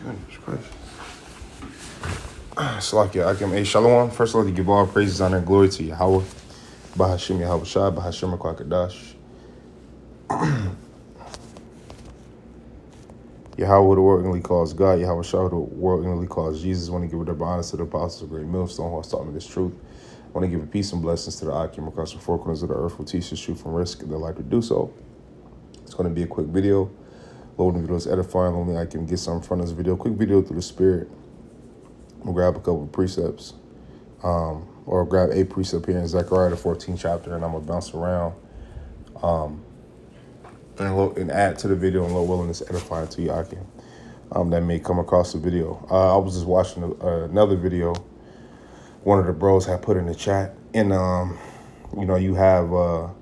Goodness Christ. Salakia, Akim, A Shalom. First, I'd like to give all praises, honor, and glory to Yahweh. Bahashim Yahweh Shai, Bahashim Kwakadash. Yahweh, the world inwardly calls God. Yahweh Shai, the world inwardly calls Jesus. I want to give it up honor to the apostles of Great Millstone who has taught me this truth. I want to give a peace and blessings to the Akim across the four corners of the earth who teach this truth and risk their life to do so. It's going to be a quick video. Loading video is edifying. Only I can get something from this video. Quick video through the Spirit. We'll grab a couple of precepts, or grab a precept here in Zechariah, the 14th chapter, and I'm going to bounce around and add to the video and Lord willing, it's edifying to you, Akim, that may come across the video. I was just watching another video one of the bros had put in the chat, and, you have,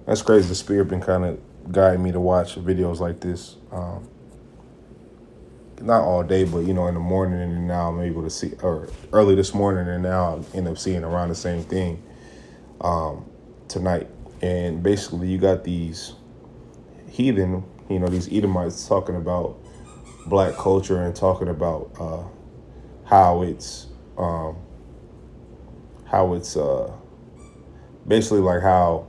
that's crazy, the Spirit been kind of guiding me to watch videos like this, not all day, but, in the morning, and now I'm able to see, or early this morning, and now I end up seeing around the same thing tonight. And basically, you got these heathen, these Edomites talking about black culture and talking about how it's basically like how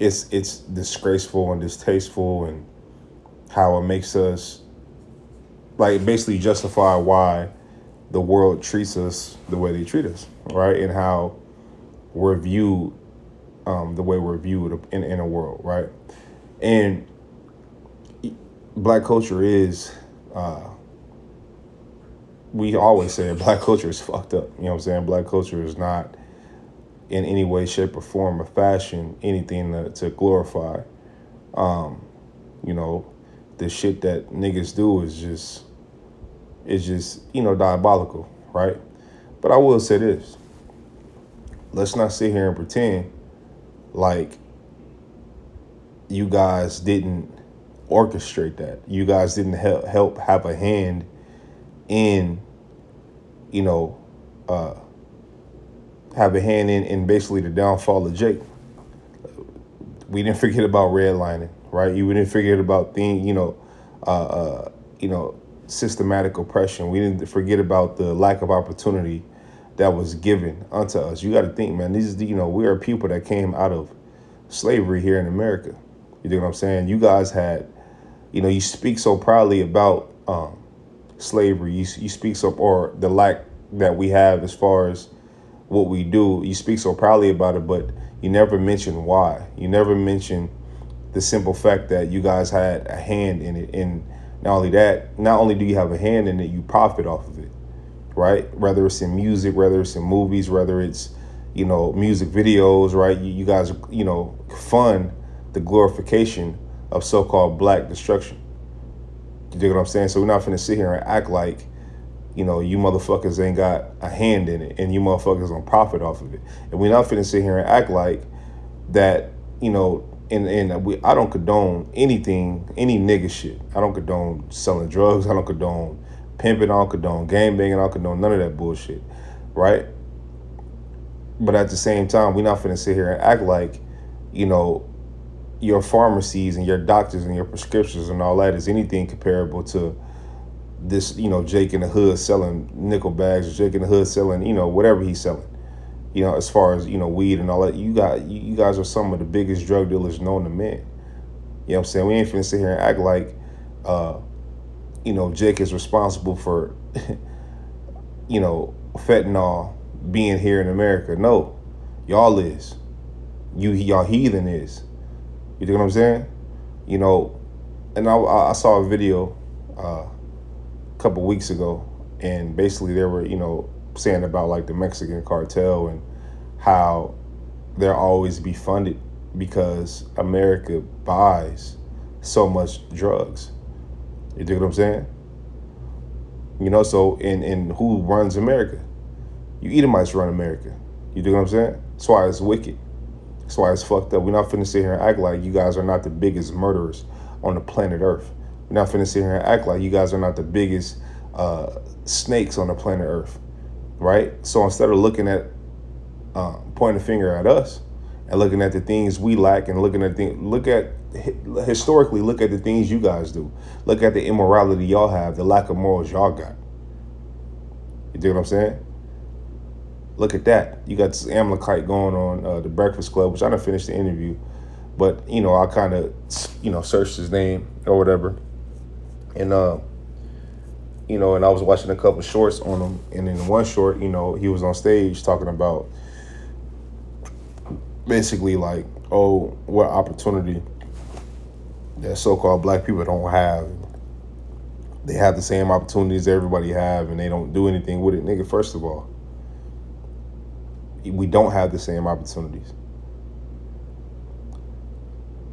it's disgraceful and distasteful, and how it makes us, like, basically justify why the world treats us the way they treat us, right? And how we're viewed the way we're viewed in a world, right? And black culture is, we always say black culture is fucked up. You know what I'm saying? Black culture is not in any way, shape, or form or fashion anything to glorify. The shit that niggas do is just diabolical, right? But I will say this. Let's not sit here and pretend like you guys didn't orchestrate that. You guys didn't help have a hand in, in basically the downfall of Jake. We didn't forget about redlining, right? We didn't forget about systematic oppression. We didn't forget about the lack of opportunity that was given unto us. You got to think, man, we are people that came out of slavery here in America. You know what I'm saying? You guys had, you speak so proudly about slavery. You speak so, or the lack that we have as far as what we do. You speak so proudly about it, but you never mention why. You never mention the simple fact that you guys had a hand in it. And not only that, not only do you have a hand in it, you profit off of it, right? Whether it's in music, whether it's in movies, whether it's, music videos, right? You guys, fund the glorification of so-called black destruction. You dig what I'm saying? So we're not finna sit here and act like, you motherfuckers ain't got a hand in it and you motherfuckers gonna profit off of it. And we're not finna sit here and act like that, I don't condone anything, any nigga shit. I don't condone selling drugs. I don't condone pimping. I don't condone gangbanging. I don't condone none of that bullshit, right? But at the same time, we're not finna sit here and act like, your pharmacies and your doctors and your prescriptions and all that is anything comparable to this, Jake in the hood selling nickel bags, or Jake in the hood selling, whatever he's selling. As far as, weed and all that, you guys are some of the biggest drug dealers known to men. You know what I'm saying? We ain't finna sit here and act like, Jake is responsible for, fentanyl being here in America. No, y'all is. Y'all heathen is. You know what I'm saying? And I saw a video a couple weeks ago, and basically they were, saying about like the Mexican cartel and how they'll always be funded because America buys so much drugs. You dig what I'm saying? So and who runs America? You Edomites run America. You dig what I'm saying? That's why it's wicked. That's why it's fucked up. We're not finna sit here and act like you guys are not the biggest murderers on the planet Earth. We're not finna sit here and act like you guys are not the biggest snakes on the planet Earth, right? So instead of looking at, pointing a finger at us and looking at the things we lack and looking at look at historically, look at the things you guys do. Look at the immorality y'all have, the lack of morals y'all got. You do what I'm saying? Look at that. You got this Amalekite going on the Breakfast Club, which I didn't finish the interview, but I kind of searched his name or whatever, and and I was watching a couple shorts on him, and in one short, he was on stage talking about basically like, oh, what opportunity that so-called black people don't have. They have the same opportunities everybody have, and they don't do anything with it. Nigga, first of all, we don't have the same opportunities.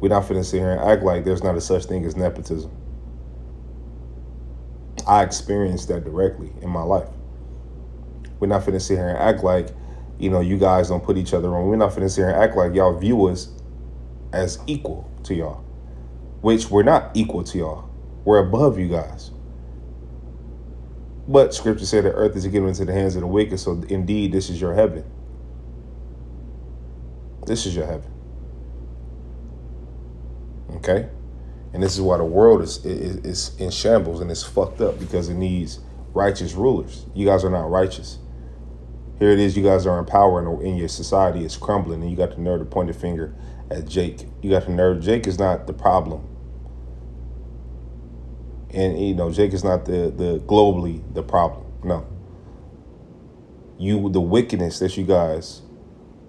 We're not finna sit here and act like there's not a such thing as nepotism. I experienced that directly in my life. We're not finna sit here and act like, you guys don't put each other on. We're not finna sit here and act like y'all view us as equal to y'all, which we're not equal to y'all. We're above you guys. But scripture said the earth is given into the hands of the wicked, so indeed this is your heaven. This is your heaven. Okay? And this is why the world is in shambles and it's fucked up, because it needs righteous rulers. You guys are not righteous. Here it is, you guys are in power and your society is crumbling, and you got the nerve to point a finger at Jake. You got the nerve. Jake is not the problem. And, Jake is not the globally the problem. No. The wickedness that you guys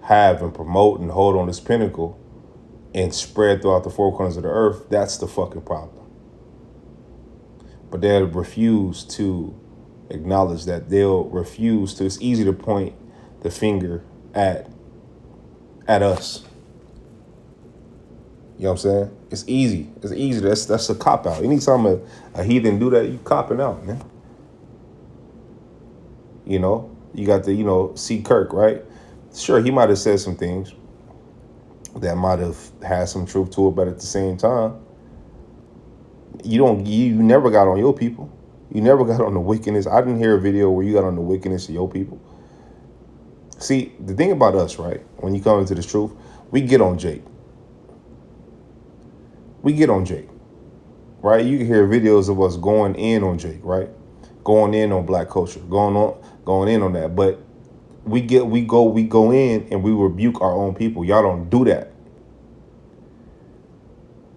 have and promote and hold on this pinnacle and spread throughout the four corners of the earth, that's the fucking problem. But they'll refuse to acknowledge that. They'll refuse to. It's easy to point the finger at us. You know what I'm saying? It's easy. It's easy. That's a cop out. Anytime a heathen do that, you copping out, man. You got the, C. Kirk, right? Sure, he might have said some things that might have had some truth to it, but at the same time, you never got on your people. You never got on the wickedness. I didn't hear a video where you got on the wickedness of your people. See, the thing about us, right, when you come into this truth, we get on Jake. We get on Jake, right? You can hear videos of us going in on Jake, right? Going in on black culture, going in on that. But we go in and we rebuke our own people. Y'all don't do that.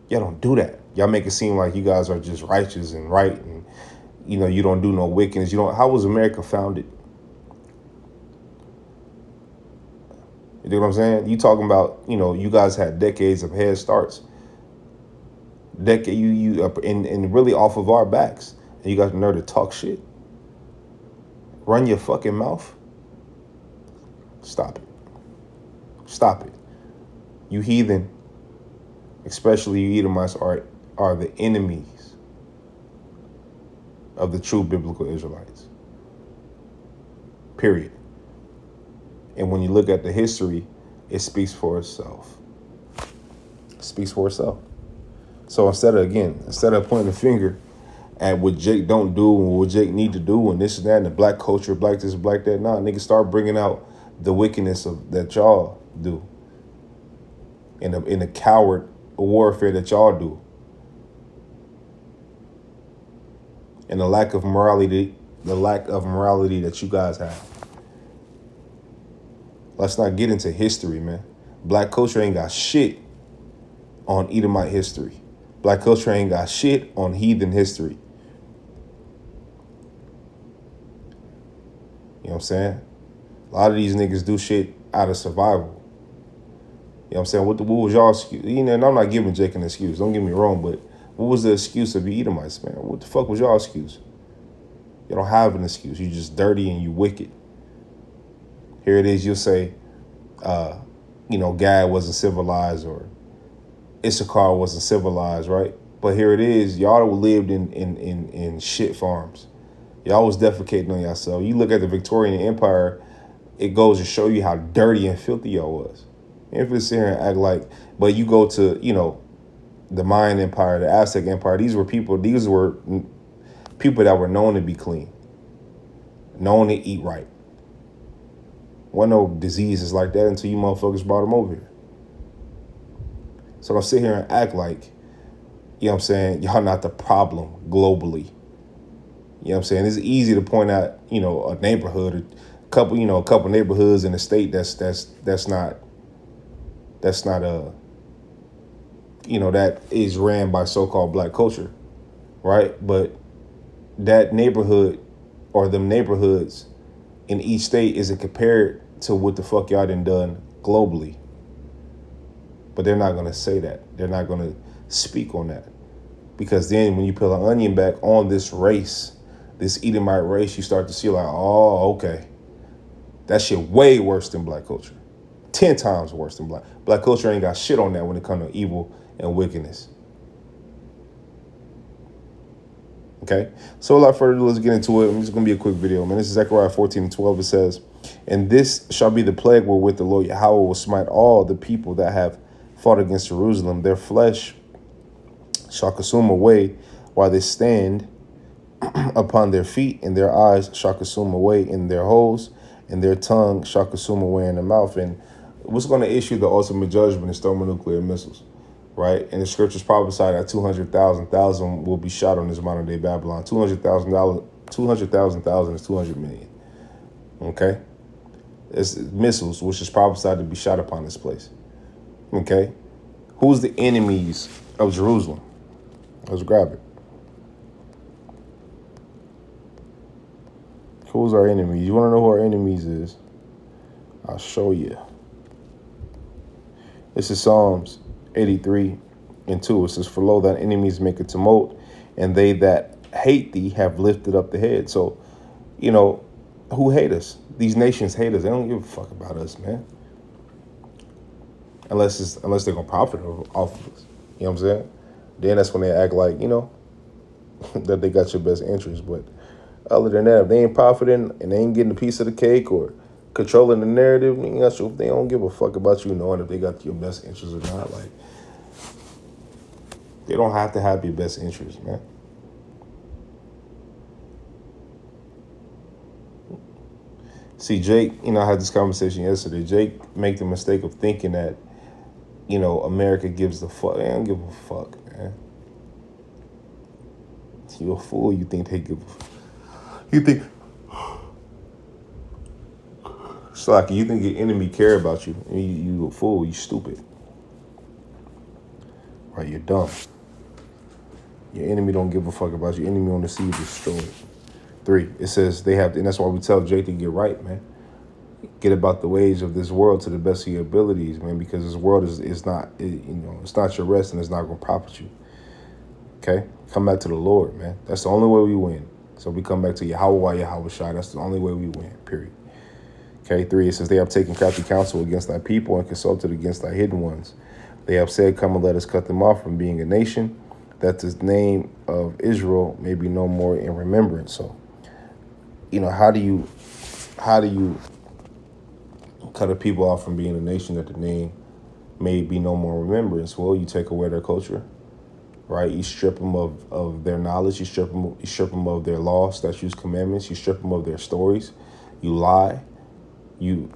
Y'all don't do that. Y'all make it seem like you guys are just righteous and right, and you don't do no wickedness. How was America founded? You know what I'm saying? You talking about, you guys had decades of head starts. You up and really off of our backs. And you got the nerve to talk shit. Run your fucking mouth. Stop it. Stop it. You heathen, especially you Edomites, are the enemies of the true biblical Israelites. Period. And when you look at the history, it speaks for itself. It speaks for itself. So instead of pointing the finger at what Jake don't do and what Jake need to do and this and that and the black culture, black this, black that, niggas start bringing out the wickedness that y'all do in the coward warfare that y'all do, and the lack of morality that you guys have. Let's not get into history, man. Black culture ain't got shit on Edomite history. Black culture ain't got shit on heathen history. You know what I'm saying? A lot of these niggas do shit out of survival. You know what I'm saying? What was y'all excuse? And I'm not giving Jake an excuse. Don't get me wrong, but what was the excuse of you Edomites, man? What the fuck was y'all excuse? You don't have an excuse. You just dirty and you wicked. Here it is. You'll say, Gad wasn't civilized or Issachar wasn't civilized, right? But here it is. Y'all lived in shit farms. Y'all was defecating on yourself. You look at the Victorian Empire, it goes to show you how dirty and filthy y'all was. You ain't finna sit here and act like, but you go to, the Mayan Empire, the Aztec Empire, these were people that were known to be clean, known to eat right. Wasn't no diseases like that until you motherfuckers brought them over here. So don't sit here and act like, you know what I'm saying, y'all not the problem globally. You know what I'm saying? It's easy to point out, a neighborhood, a couple neighborhoods in the state that's not that is ran by so-called black culture, right? But that neighborhood or them neighborhoods in each state isn't compared to what the fuck y'all done globally. But they're not gonna say that. They're not gonna speak on that. Because then when you peel an onion back on this race, this Edomite race, you start to see like, oh, okay. That shit way worse than black culture. 10 times worse than black culture ain't got shit on that when it comes to evil and wickedness. Okay, so without further ado, let's get into it. It's going to be a quick video, man. This is Zechariah 14:12. It says, "And this shall be the plague wherewith the Lord Yahweh will smite all the people that have fought against Jerusalem. Their flesh shall consume away while they stand upon their feet, and their eyes shall consume away in their holes, and their tongue shall consume away in their mouth." And what's going to issue the ultimate judgment is thermonuclear missiles, right? And the scriptures prophesied that 200,000 will be shot on this modern day Babylon. 200,000 is 200 million. Okay, it's missiles, which is prophesied to be shot upon this place. Okay, who's the enemies of Jerusalem? Let's grab it. Who's our enemies? You want to know who our enemies is? I'll show you. This is Psalms 83:2. It says, "For lo, thine enemies make a tumult, and they that hate thee have lifted up the head." So, who hate us? These nations hate us. They don't give a fuck about us, man. Unless they're gonna profit off of us. You know what I'm saying? Then that's when they act like, that they got your best interest. But other than that, if they ain't profiting and they ain't getting a piece of the cake or controlling the narrative, if they don't give a fuck about you knowing if they got your best interest or not, like, they don't have to have your best interest, man. See, Jake, I had this conversation yesterday. Jake made the mistake of thinking that, America gives the fuck. They don't give a fuck, man. You're a fool. You think they give a fuck. You think Slocky, you think your enemy care about you. You a fool, you stupid. Right, you're dumb. Your enemy don't give a fuck about you. Your enemy want to see you destroyed. 3, it says they have, and that's why we tell Jake to get right, man. Get about the ways of this world to the best of your abilities, man, because this world is not, it's not your rest and it's not going to profit you. Okay? Come back to the Lord, man. That's the only way we win. So we come back to Yahweh Shai. That's the only way we win, period. Okay, 3, it says, "They have taken crafty counsel against thy people and consulted against thy hidden ones. They have said, come and let us cut them off from being a nation, that the name of Israel may be no more in remembrance." So, how do you cut a people off from being a nation that the name may be no more in remembrance? Well, you take away their culture, right? You strip them of their knowledge. You strip them of their laws, statutes, commandments. You strip them of their stories. You lie. You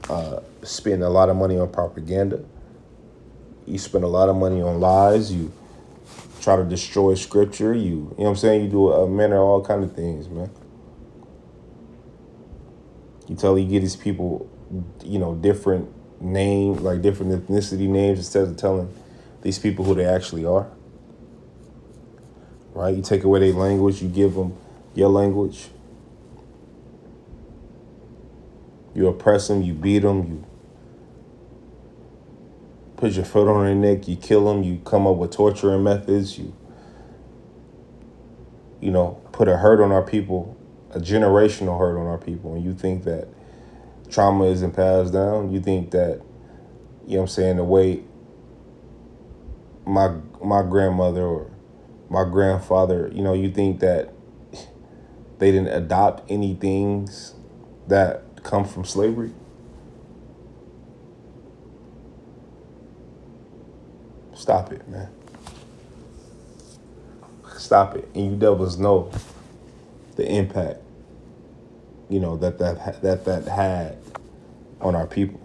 spend a lot of money on propaganda. You spend a lot of money on lies. You try to destroy scripture. You know what I'm saying? You do a manner of all kind of things, man. You get these people, different names, like different ethnicity names, instead of telling these people who they actually are. Right? You take away their language. You give them your language. You oppress them, you beat them, you put your foot on their neck, you kill them, you come up with torturing methods, you put a hurt on our people, a generational hurt on our people, and you think that trauma isn't passed down. You think that, the way my grandmother or my grandfather, you think that they didn't adopt any things that come from slavery. Stop it, man. Stop it. And you devils know the impact, that had on our people.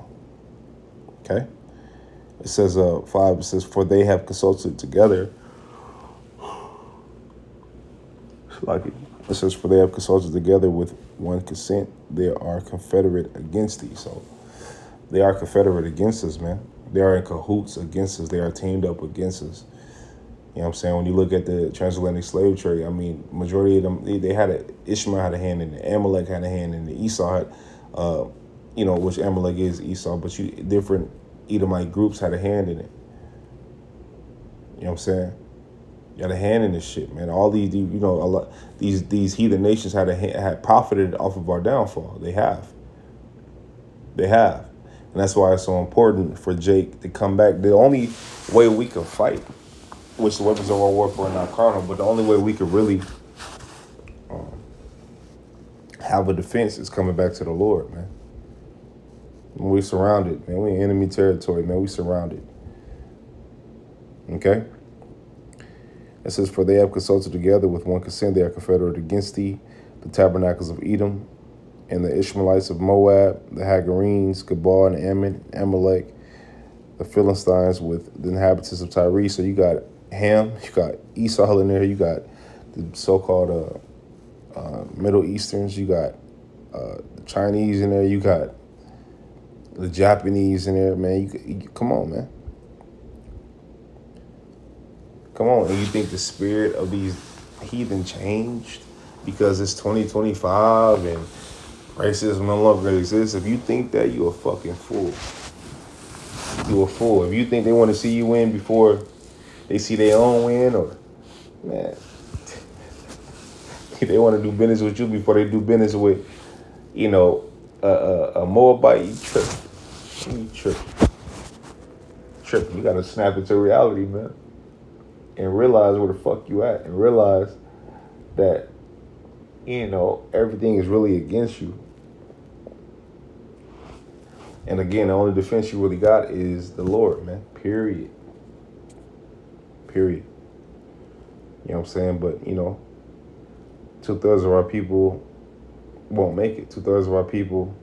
Okay? It says 5, it says, for they have consulted together. Like it says, for they have consulted together with one consent, they are confederate against thee. So they are confederate against us, man. They are in cahoots against us. They are teamed up against us. You know what I'm saying? When you look at the transatlantic slave trade, I mean, majority of them, they had Ishmael had a hand in it, Amalek had a hand in it, Esau had, which Amalek is Esau, but different Edomite groups had a hand in it. You know what I'm saying? You had a hand in this shit, man. All these, these heathen nations had profited off of our downfall. They have, and that's why it's so important for Jake to come back. The only way we can fight, which the weapons of our warfare are not carnal, but the only way we could really have a defense is coming back to the Lord, man. When we surrounded, man. We in enemy territory, man. We surrounded. Okay? It says, for they have consulted together with one consent, they are confederate against thee, the tabernacles of Edom, and the Ishmaelites of Moab, the Hagarenes, Gebal, and Ammon, Amalek, the Philistines with the inhabitants of Tyre. So you got Ham, you got Esau in there, you got the so-called Middle Easterns, you got the Chinese in there, you got the Japanese in there, man. You come on, man. Come on. And you think the spirit of these heathen changed because it's 2025 and racism no longer exists? If you think that, you're a fucking fool. You're a fool. If you think they want to see you win before they see their own win, or, man, they want to do business with you before they do business with, a Moabite, you tripping. You tripping. You got to snap into reality, man. And realize where the fuck you at. And realize that, everything is really against you. And again, the only defense you really got is the Lord, man. Period. You know what I'm saying? But, 2/3 of our people won't make it. 2/3 of our people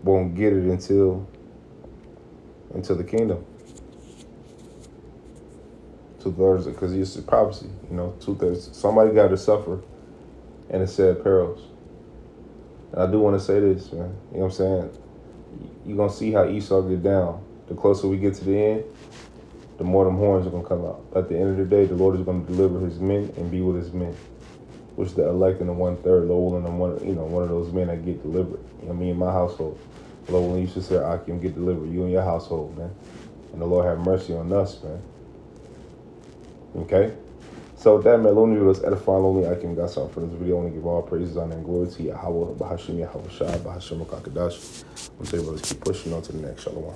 won't get it until the kingdom. 2/3, because it's a prophecy, 2/3. Somebody got to suffer, and it said perils. And I do want to say this, man. You know what I'm saying? You're going to see how Esau get down. The closer we get to the end, the more them horns are going to come out. At the end of the day, the Lord is going to deliver his men and be with his men, which the elect and the 1/3, Lowell and one of those men that get delivered. Me and my household. Lowell, you should say, Akim, get delivered. You and your household, man. And the Lord have mercy on us, man. Okay? So with that, man, Lonely was edifying. Lonely Akim got something for this video. I want to give all praises, honor, and glory to Yahweh, Bahashim, Yahweh Shai, Bahashim, Kakadash. I'm saying, brothers, keep pushing on to the next. Shalom.